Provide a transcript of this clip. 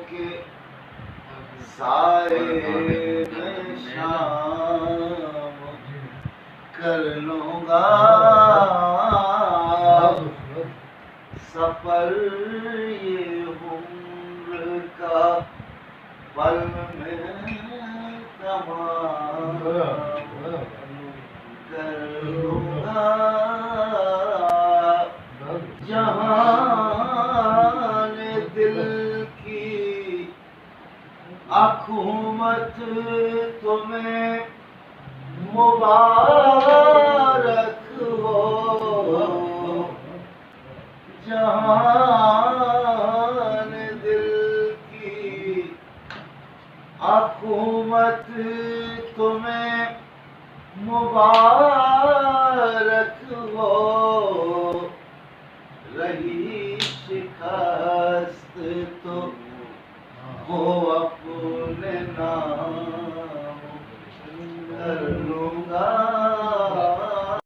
کے سائے میں شام کر لوں گا، سفر یہ عمر کا پل میں تمام کر لوں گا، جہان دل کی حکومت تمہیں مبارک ہو، جہان دل کی حکومت تمہیں مبارک ہو، رہی شکست تو ہو اپنے نام